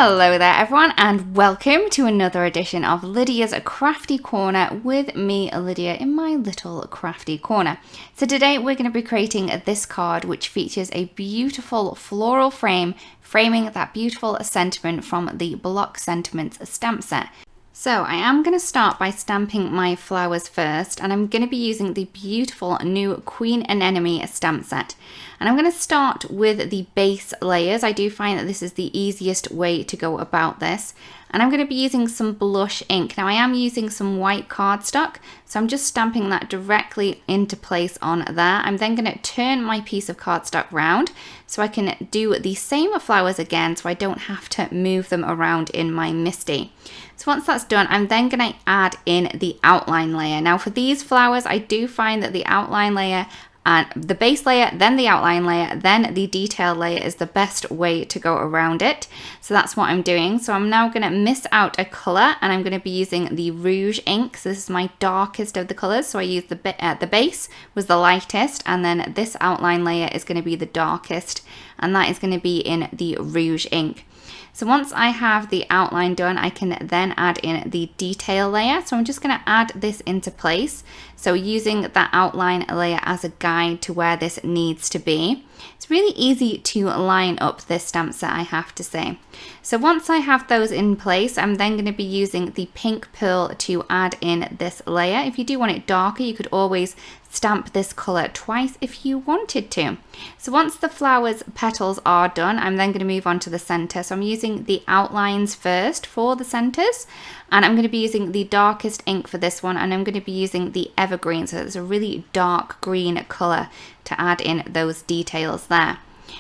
Hello there everyone, and welcome to another edition of Lydia's Crafty Corner with me, Lydia, in my little crafty corner. So today we're going to be creating this card which features a beautiful floral frame framing that beautiful sentiment from the Block Sentiments stamp set. So I am going to start by stamping my flowers first, and I'm going to be using the beautiful new Queen Anemone stamp set. And I'm going to start with the base layers. I do find that this is the easiest way to go about this. And I'm going to be using some blush ink. Now I am using some white cardstock, so I'm just stamping that directly into place on there. I'm then going to turn my piece of cardstock round so I can do the same flowers again so I don't have to move them around in my MISTI. So once that's done, I'm then going to add in the outline layer. Now for these flowers, I do find that the outline layer and the base layer, then the outline layer, then the detail layer is the best way to go around it. So that's what I'm doing. So I'm now going to miss out a colour, and I'm going to be using the Rouge ink. So this is my darkest of the colours. So I used the base was the lightest, and then this outline layer is going to be the darkest, and that is going to be in the Rouge ink. So once I have the outline done, I can then add in the detail layer. So I'm just going to add this into place. So using that outline layer as a guide to where this needs to be. It's really easy to line up this stamp set, I have to say. So once I have those in place, I'm then going to be using the pink pearl to add in this layer. If you do want it darker, you could always stamp this colour twice if you wanted to. So once the flowers petals are done, I'm then going to move on to the centre. So I'm using the outlines first for the centres, and I'm going to be using the darkest ink for this one, and I'm going to be using the Evergreen, so it's a really dark green colour to add in those details there.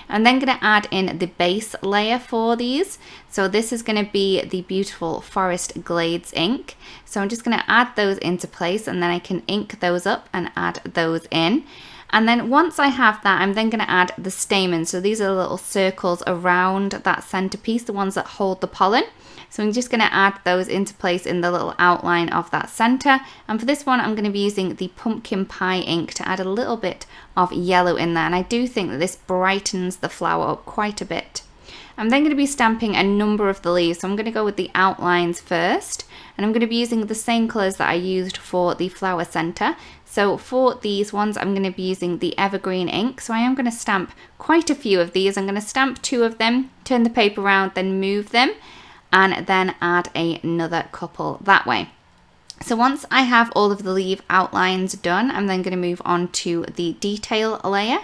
I'm then going to add in the base layer for these. So this is going to be the beautiful Forest Glades ink. So I'm just going to add those into place, and then I can ink those up and add those in. And then once I have that, I'm then going to add the stamens. So these are the little circles around that centerpiece, the ones that hold the pollen. So I'm just going to add those into place in the little outline of that center. And for this one, I'm going to be using the pumpkin pie ink to add a little bit of yellow in there. And I do think that this brightens the flower up quite a bit. I'm then going to be stamping a number of the leaves. So I'm going to go with the outlines first. And I'm going to be using the same colors that I used for the flower center. So for these ones, I'm going to be using the Evergreen ink. So I am going to stamp quite a few of these. I'm going to stamp 2 of them, turn the paper around, then move them, and then add another couple that way. So once I have all of the leaf outlines done, I'm then going to move on to the detail layer.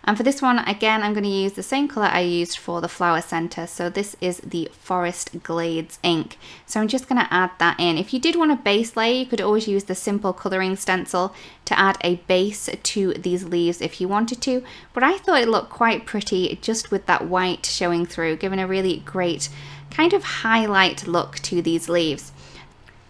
And for this one, again, I'm going to use the same color I used for the flower center. So this is the Forest Glades ink. So I'm just going to add that in. If you did want a base layer, you could always use the simple coloring stencil to add a base to these leaves if you wanted to. But I thought it looked quite pretty just with that white showing through, giving a really great kind of highlight look to these leaves.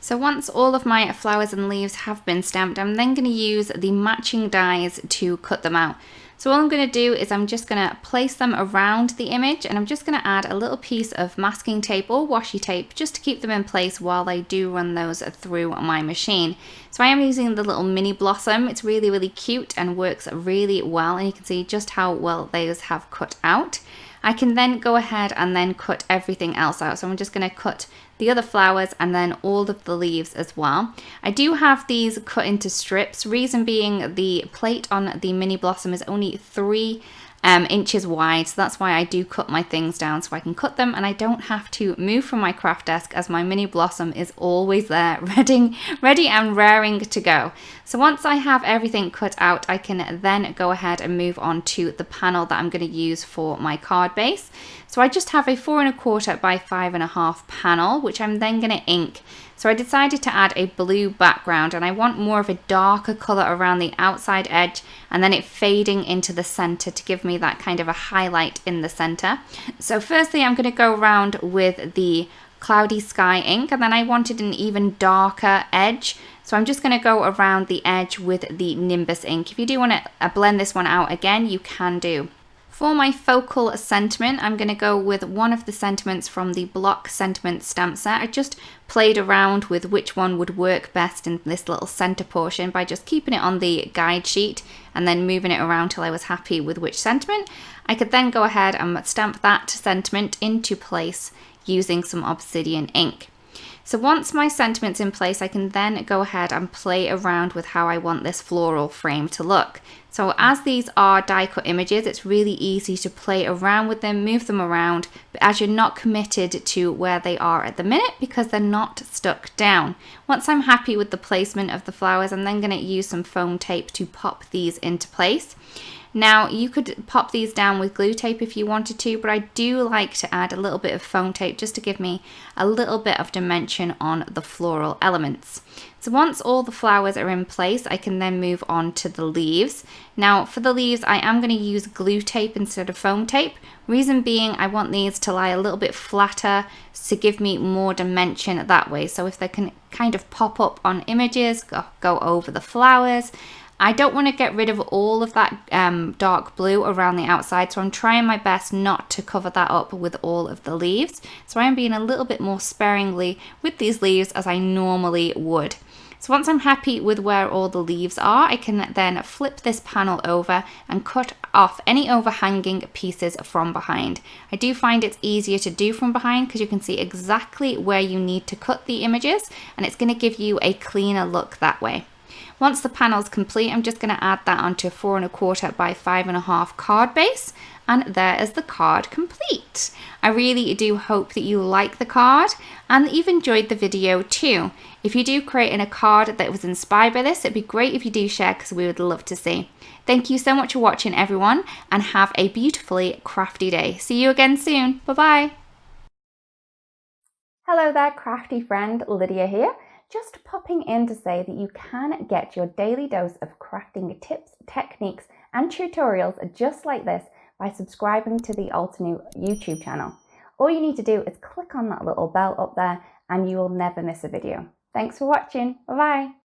So once all of my flowers and leaves have been stamped, I'm then going to use the matching dies to cut them out. So all I'm going to do is I'm just going to place them around the image, and I'm just going to add a little piece of masking tape or washi tape just to keep them in place while I do run those through my machine. So I am using the little mini blossom. It's really, really cute and works really well, and you can see just how well those have cut out. I can then go ahead and then cut everything else out. So I'm just going to cut the other flowers and then all of the leaves as well. I do have these cut into strips, reason being the plate on the mini blossom is only 3 inches wide, so that's why I do cut my things down so I can cut them and I don't have to move from my craft desk, as my mini blossom is always there ready and raring to go. So once I have everything cut out, I can then go ahead and move on to the panel that I'm going to use for my card base. So I just have a 4 1/4 by 5 1/2 panel, which I'm then going to ink. So I decided to add a blue background, and I want more of a darker color around the outside edge and then it fading into the center to give me that kind of a highlight in the center. So firstly, I'm going to go around with the Cloudy Sky ink, and then I wanted an even darker edge. So I'm just going to go around the edge with the Nimbus ink. If you do want to blend this one out again, you can do. For my focal sentiment, I'm going to go with one of the sentiments from the Block Sentiment stamp set. I just played around with which one would work best in this little center portion by just keeping it on the guide sheet and then moving it around till I was happy with which sentiment. I could then go ahead and stamp that sentiment into place using some Obsidian ink. So once my sentiment's in place, I can then go ahead and play around with how I want this floral frame to look. So as these are die cut images, it's really easy to play around with them, move them around, but as you're not committed to where they are at the minute because they're not stuck down. Once I'm happy with the placement of the flowers, I'm then going to use some foam tape to pop these into place. Now you could pop these down with glue tape if you wanted to, but I do like to add a little bit of foam tape just to give me a little bit of dimension on the floral elements. So once all the flowers are in place, I can then move on to the leaves. Now for the leaves, I am going to use glue tape instead of foam tape. Reason being, I want these to lie a little bit flatter to give me more dimension that way. So if they can kind of pop up on images, go over the flowers. I don't want to get rid of all of that dark blue around the outside, so I'm trying my best not to cover that up with all of the leaves. So I am being a little bit more sparingly with these leaves as I normally would. So once I'm happy with where all the leaves are, I can then flip this panel over and cut off any overhanging pieces from behind. I do find it's easier to do from behind because you can see exactly where you need to cut the images, and it's going to give you a cleaner look that way. Once the panel's complete, I'm just going to add that onto a 4 1/4 by 5 1/2 card base, and there is the card complete. I really do hope that you like the card and that you've enjoyed the video too. If you do create a card that was inspired by this, it'd be great if you do share because we would love to see. Thank you so much for watching, everyone, and have a beautifully crafty day. See you again soon. Bye-bye. Hello there, crafty friend, Lydia here. Just popping in to say that you can get your daily dose of crafting tips, techniques and tutorials just like this by subscribing to the Altenew YouTube channel. All you need to do is click on that little bell up there and you will never miss a video. Thanks for watching. Bye bye.